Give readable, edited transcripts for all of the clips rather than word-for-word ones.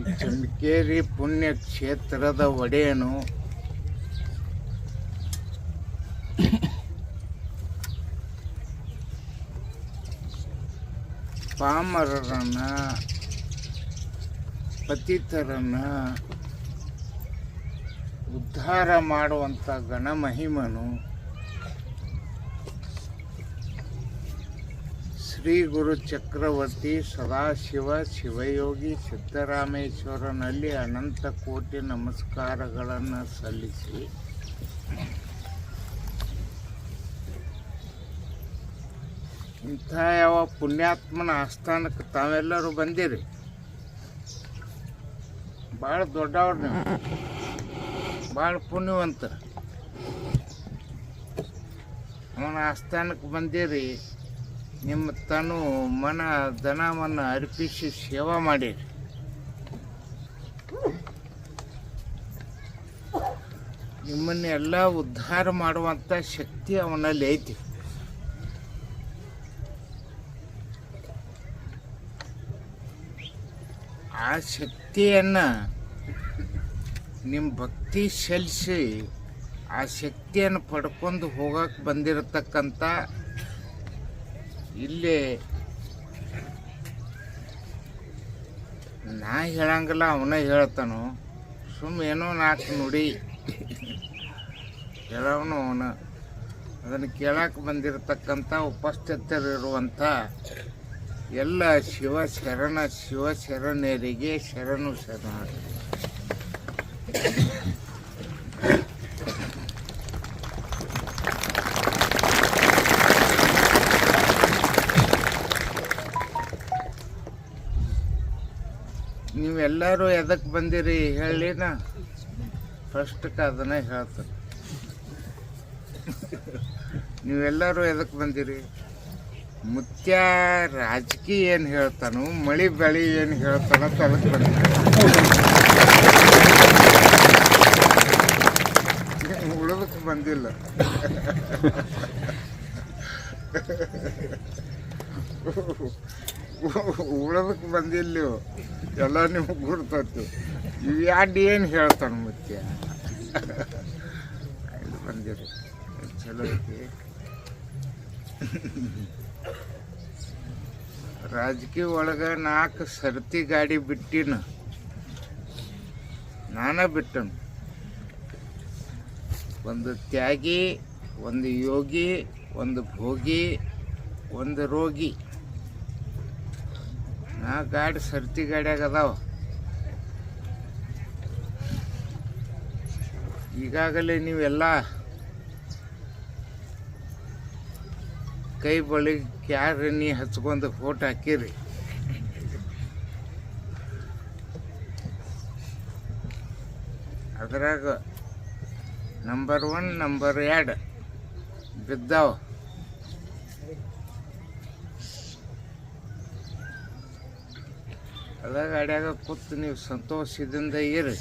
ಚಮಕೇರಿ ಪುಣ್ಯಕ್ಷೇತ್ರದ ಒಡೆಯನು ಪಾಮರರನ್ನ ಪತಿತರನ್ನ ಉದ್ಧಾರ ಮಾಡುವಂಥ ಗಣಮಹಿಮನು ಶ್ರೀ ಗುರು ಚಕ್ರವರ್ತಿ ಸದಾಶಿವ ಶಿವಯೋಗಿ ಸಿದ್ದರಾಮೇಶ್ವರನಲ್ಲಿ ಅನಂತ ಕೋಟಿ ನಮಸ್ಕಾರಗಳನ್ನು ಸಲ್ಲಿಸಿ ಇಂಥ ಯಾವ ಪುಣ್ಯಾತ್ಮನ ಆಸ್ಥಾನಕ್ಕೆ ತಾವೆಲ್ಲರೂ ಬಂದಿರಿ. ಭಾಳ ದೊಡ್ಡವ್ರು ನೀವು, ಭಾಳ ಪುಣ್ಯವಂತರ. ಅವನ ಆಸ್ಥಾನಕ್ಕೆ ಬಂದಿರಿ, ನಿಮ್ಮ ತನು ಮನ ಧನವನ್ನು ಅರ್ಪಿಸಿ ಸೇವಾ ಮಾಡಿರಿ. ನಿಮ್ಮನ್ನೆಲ್ಲ ಉದ್ಧಾರ ಮಾಡುವಂಥ ಶಕ್ತಿ ಅವನಲ್ಲಿ ಐತಿ. ಆ ಶಕ್ತಿಯನ್ನು ನಿಮ್ಮ ಭಕ್ತಿ ಸಲ್ಲಿಸಿ ಆ ಶಕ್ತಿಯನ್ನು ಪಡ್ಕೊಂಡು ಹೋಗಕ್ಕೆ ಬಂದಿರತಕ್ಕಂಥ ಇಲ್ಲೇ ನಾ ಹೇಳಂಗಿಲ್ಲ, ಅವನ ಹೇಳ್ತಾನು. ಏನೋ ನಾಲ್ಕು ನುಡಿ ಹೇಳವನು ಅವನು. ಅದನ್ನು ಕೇಳಕ್ಕೆ ಬಂದಿರತಕ್ಕಂಥ ಉಪಸ್ಥಿತರಿರುವಂಥ ಎಲ್ಲ ಶಿವಶರಣರಿಗೆ ಶರಣು ಶರಣರು. ನೀವೆಲ್ಲರೂ ಎದಕ್ಕೆ ಬಂದಿರಿ ಹೇಳಿನ? ಫಸ್ಟ್ಗೆ ಅದನ್ನೇ ಹೇಳ್ತಾರೆ. ನೀವೆಲ್ಲರೂ ಎದಕ್ಕೆ ಬಂದಿರಿ? ಮುತ್ಯ ರಾಜಕೀಯ ಏನು ಹೇಳ್ತಾನು, ಮಳಿ ಬೆಳಿ ಏನು ಹೇಳ್ತಾನೋ ಅದಕ್ಕೆ ಬಂದಿರಿ. ಉಳದಕ್ಕೆ ಬಂದಿಲ್ಲ. ಉಳದಕ್ಕೆ ಬಂದಿಲ್ಲ ನೀವು, ಎಲ್ಲ ನಿಮ್ಗೆ ಗುರ್ತತ್ತು. ಇವು ಯಾಡ್ ಏನು ಹೇಳ್ತಾನೆ ಮುತ್ಯ ಇದು ಬಂದಿರಿ. ಚಲೋ ಐತಿ. ರಾಜಕೀಯ ಒಳಗೆ 4 ಸರ್ತಿ ಗಾಡಿ ಬಿಟ್ಟಿನ, ನಾನೇ ಬಿಟ್ಟನು. ಒಂದು ತ್ಯಾಗಿ, ಒಂದು ಯೋಗಿ, ಒಂದು ಭೋಗಿ, ಒಂದು ರೋಗಿ. 4 ಗಾಡಿ ಸರ್ತಿ ಗಾಡಿಯಾಗ ಅದಾವ. ಈಗಾಗಲೇ ನೀವೆಲ್ಲ ಕೈ ಬಳಿ ಕ್ಯಾರ ನೀ ಹಚ್ಕೊಂಡು ಫೋಟೋ ಹಾಕಿರಿ. ಅದ್ರಾಗ ನಂಬರ್ 1 ನಂಬರ್ 2 ಬಿದ್ದಾವ. ಅದ ಗಾಡ್ಯಾಗ ಕೂತು ನೀವು ಸಂತೋಷದಿಂದ ಇರಿ.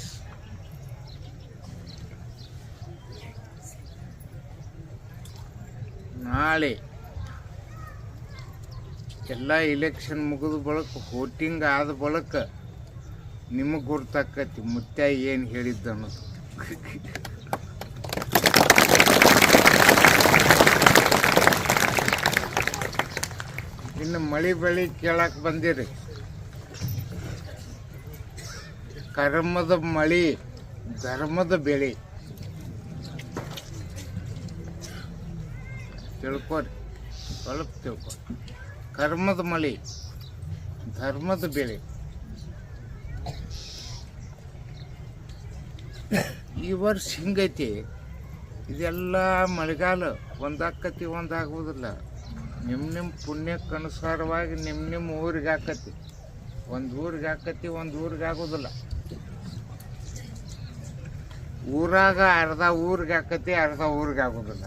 ನಾಳೆ ಎಲ್ಲ ಇಲೆಕ್ಷನ್ ಮುಗಿದ ಬಳಕ, ವೋಟಿಂಗ್ ಆದ ಬಳಕ ನಿಮಗೆ ಗುರ್ತಾಕತಿ ಮುತ್ಯ ಏನು ಹೇಳಿದ್ದ ಅನ್ನೋದು. ಇನ್ನು ಮಳಿ ಬೆಳಿ ಕೇಳಕ್ಕೆ ಬಂದಿರಿ. ಕರ್ಮದ ಮಳಿ, ಧರ್ಮದ ಬೆಳೆ. ತಿಳ್ಕೊರಿ, ಸ್ವಲ್ಪ ತಿಳ್ಕೊರಿ. ಕರ್ಮದ ಮಳಿ, ಧರ್ಮದ ಬೆಳೆ. ಈ ವರ್ಷ ಹಿಂಗೈತಿ. ಇದೆಲ್ಲ ಮಳೆಗಾಲ, ಒಂದಾಕತಿ ಒಂದಾಗುವುದಿಲ್ಲ. ನಿಮ್ಮ ಪುಣ್ಯಕ್ಕೆ ಅನುಸಾರವಾಗಿ ನಿಮ್ಮ ಊರಿಗೆ ಹಾಕತಿ. ಒಂದು ಊರಿಗೆ ಹಾಕತಿ, ಒಂದು ಊರಿಗೆ ಆಗೋದಿಲ್ಲ. ಊರಾಗ ಅರ್ಧ ಊರಿಗೆ ಹಾಕತಿ, ಅರ್ಧ ಊರಿಗೆ ಆಗೋದಿಲ್ಲ.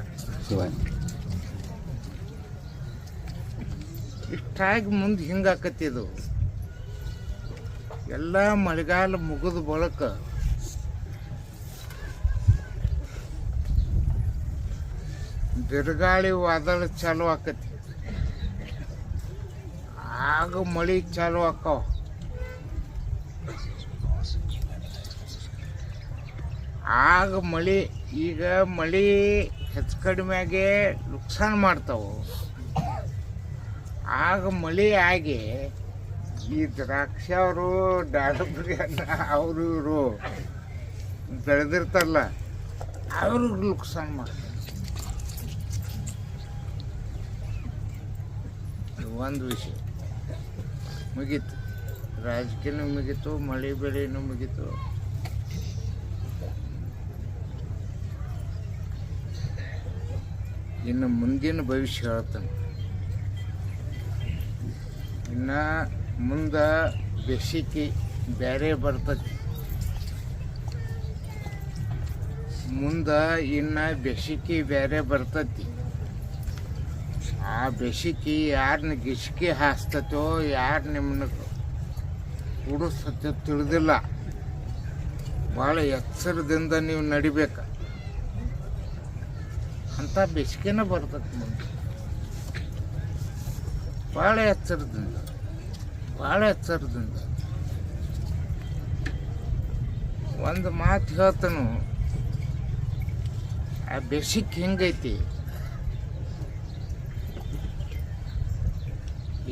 ಇಷ್ಟಾಗಿ ಮುಂದೆ ಹಿಂಗೆ ಆಕತ್ತಿದು. ಎಲ್ಲ ಮಳೆಗಾಲ ಮುಗಿದ ಬಳಕ ಬಿರುಗಾಳಿ ವಾದಳ ಚಾಲು ಆಕತಿ. ಆಗ ಮಳೆ ಚಾಲು ಆಕಾವ. ಆಗ ಮಳೆ, ಈಗ ಮಳೆ ಹೆಚ್ಚು ಕಡಿಮೆಗೆ ನುಕ್ಸಾನ ಮಾಡ್ತಾವೆ. ಆಗ ಮಳೆ ಆಗಿ ಈ ದ್ರಾಕ್ಷಿ ಅವರು ದಾಳಿಂಬ್ರಿ ಅವರು ಇವರು ಬೆಳೆದಿರ್ತಾರಲ್ಲ ಅವ್ರಿಗೆ ನುಕ್ಸಾನ ಮಾಡ್ತಾರೆ. ಒಂದು ವಿಷಯ ಮುಗೀತು, ರಾಜಕೀಯನೂ ಮುಗೀತು, ಮಳೆ ಬೆಳೆನೂ ಮುಗೀತು. ಇನ್ನು ಮುಂದಿನ ಭವಿಷ್ಯ ಹೇಳ್ತಾನೆ. ಇನ್ನು ಮುಂದೆ ಬೇಸಿಗೆ ಬೇರೆ ಬರ್ತೈತಿ. ಮುಂದೆ ಇನ್ನು ಬೇಸಿಗೆ ಬೇರೆ ಬರ್ತೈತಿ. ಆ ಬೇಸಿಗೆ ಯಾರನ್ನ ಗಿಸಿಗೆ ಹಾಸ್ತತೋ, ಯಾರು ನಿಮ್ಮನ್ನ ಉಡಿಸ್ತೋ ತಿಳಿದಿಲ್ಲ. ಭಾಳ ಎಚ್ಚರದಿಂದ ನೀವು ನಡಿಬೇಕು. ಅಂಥ ಬೇಸಿಗೆನ ಬರ್ತೈತಿ ಮುಂದೆ. ಭಾಳ ಎಚ್ಚರದಿಂದ ಒಂದು ಮಾತು ಹೇಳ್ತಾನು. ಆ ಬೇಸಿಗೆ ಹೆಂಗೈತಿ,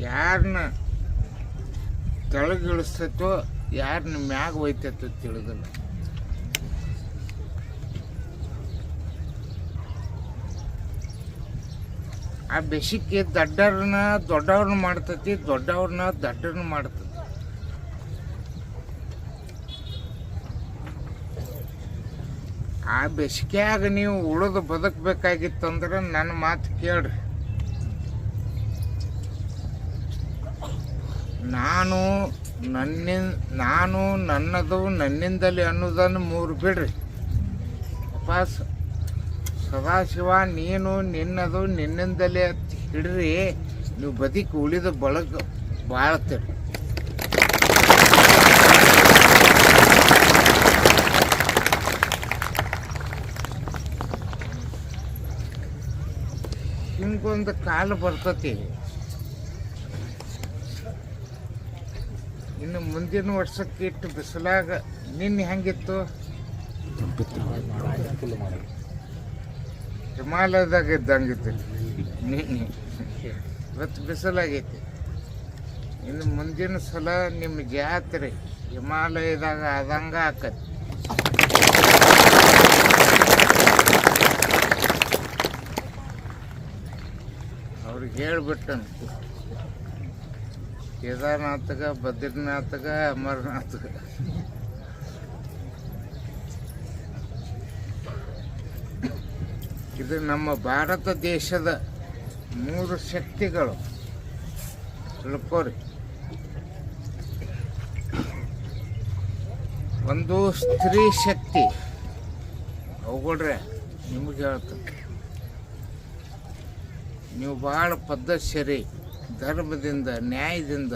ಯಾರನ್ನ ಕೆಳಗಿಳಿಸ್ತೈತೋ ಯಾರನ್ನ ಮ್ಯಾಗ ಒಯ್ತೈತೋ ತಿಳಿದಿಲ್ಲ. ಆ ಬೇಸಿಗೆ ದೊಡ್ಡವ್ರನ್ನ ಮಾಡ್ತೈತಿ, ದೊಡ್ಡವ್ರನ್ನ ದಡ್ಡರನ್ನ ಮಾಡ್ತೈತಿ. ಆ ಬೇಸಿಗೆಯಾಗ ನೀವು ಉಳಿದು ಬದುಕಬೇಕಾಗಿತ್ತಂದ್ರೆ ನನ್ನ ಮಾತು ಕೇಳ್ರಿ. ನಾನು ನನ್ನದು ನನ್ನಿಂದಲೇ ಅನ್ನೋದನ್ನು ಮೂರು ಬಿಡ್ರಿ. ವಾಪಸ್ ಸದಾಶಿವ ನೀನು ನಿನ್ನದು ನಿನ್ನಿಂದಲೇ ಅಂತ ಹಿಡ್ರಿ. ನೀವು ಬದುಕಿ ಉಳಿದ ಬಳಗ ಬಾಳ್ತೀರಿ. ಹಿಂಗೊಂದು ಕಾಲ ಬರ್ತತಿ. ಇನ್ನು ಮುಂದಿನ ವರ್ಷಕ್ಕೆ ಇಟ್ಟು ಬಿಸಿಲಾಗ ನಿನ್ನೆ ಹೆಂಗಿತ್ತು, ಹಿಮಾಲಯದಾಗ ಇದ್ದಂಗಿತ್ತು ನಿನ್ನೆ. ಇವತ್ತು ಬಿಸಿಲಾಗೈತಿ. ಇನ್ನು ಮುಂದಿನ ಸಲ ನಿಮ್ಮ ಜಾತ್ರೆ ಹಿಮಾಲಯದಾಗ ಆದಂಗ ಆಕತಿ. ಅವ್ರಿಗೆ ಹೇಳ್ಬಿಟ್ಟನು, ಕೇದಾರ್ನಾಥಗ, ಬದ್ರಿನಾಥಗ, ಅಮರನಾಥಗ. ಇದು ನಮ್ಮ ಭಾರತ ದೇಶದ 3 ಶಕ್ತಿಗಳು ತಿಳ್ಕೋರಿ. ಒಂದು ಸ್ತ್ರೀ ಶಕ್ತಿ, ಅವುಗಳ್ರೆ ನಿಮಗೆ ಹೇಳ್ತೀನಿ. ನೀವು ಭಾಳ ಪದ್ಧತಿ, ಧರ್ಮದಿಂದ, ನ್ಯಾಯದಿಂದ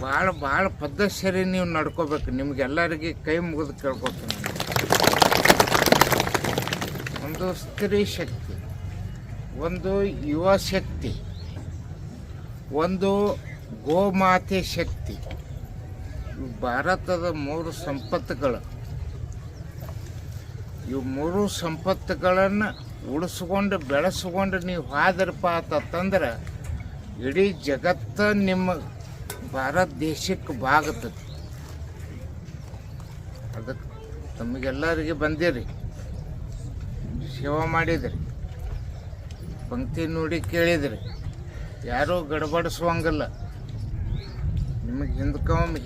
ಭಾಳ ಪದ್ಧತಿ ನೀವು ನಡ್ಕೋಬೇಕು. ನಿಮ್ಗೆಲ್ಲರಿಗೆ ಕೈ ಮುಗಿದು ಕೇಳ್ಕೊತೀನಿ. ಒಂದು ಸ್ತ್ರೀ ಶಕ್ತಿ, ಒಂದು ಯುವ ಶಕ್ತಿ, ಒಂದು ಗೋಮಾತೆ ಶಕ್ತಿ. ಭಾರತದ 3 ಸಂಪತ್ತುಗಳು. ಇವು 3 ಸಂಪತ್ತುಗಳನ್ನು ಉಳಿಸ್ಕೊಂಡು ಬೆಳೆಸ್ಕೊಂಡು ನೀವು ಹಾದರಪ್ಪ ಅಂತಂದ್ರೆ ಇಡೀ ಜಗತ್ತು ನಿಮ್ಮ ಭಾರತ ದೇಶಕ್ಕೆ ಬಾಗುತ್ತದೆ. ಅದಕ್ಕೆ ತಮಗೆಲ್ಲರಿಗೆ ಬಂದಿರಿ, ಸೇವೆ ಮಾಡಿದ್ರಿ, ಪಂಕ್ತಿ ನೋಡಿ ಕೇಳಿದ್ರಿ, ಯಾರೂ ಗಡಬಡಿಸುವಂಗಿಲ್ಲ. ನಿಮಗೆ ಹಿಂದಕ್ಕೊಮ್ಮೆ